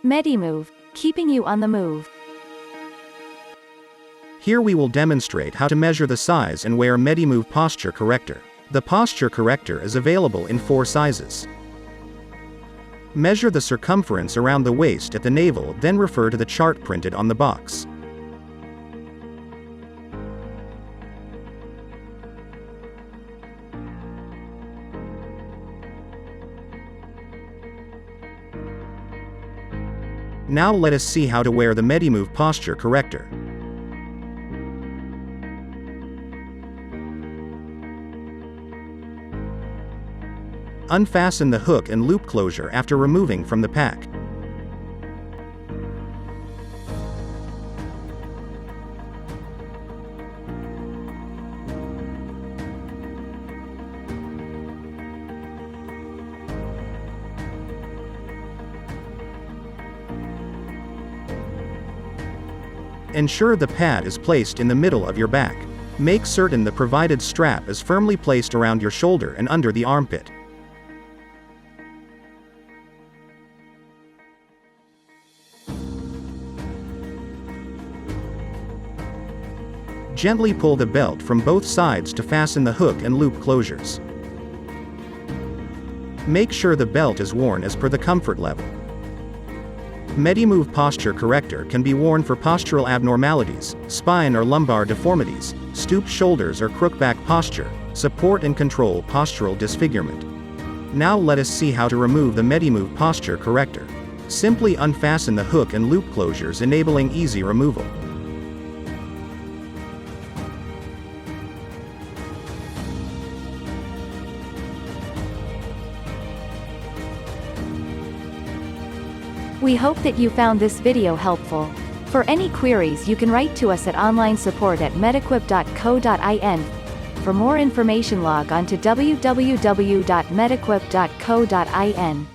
Medemove, keeping you on the move. Here we will demonstrate how to measure the size and wear Medemove Posture Corrector. The Posture Corrector is available in 4 sizes. Measure the circumference around the waist at the navel, then refer to the chart printed on the box. Now let us see how to wear the Medemove Posture Corrector. Unfasten the hook and loop closure after removing from the pack. Ensure the pad is placed in the middle of your back. Make certain the provided strap is firmly placed around your shoulder and under the armpit. Gently pull the belt from both sides to fasten the hook and loop closures. Make sure the belt is worn as per the comfort level. Medemove Posture Corrector can be worn for postural abnormalities, spine or lumbar deformities, stooped shoulders or crookback posture, support and control postural disfigurement. Now let us see how to remove the Medemove Posture Corrector. Simply unfasten the hook and loop closures, enabling easy removal. We hope that you found this video helpful. For any queries, you can write to us at onlinesupport@medequip.co.in. For more information, log on to www.medequip.co.in.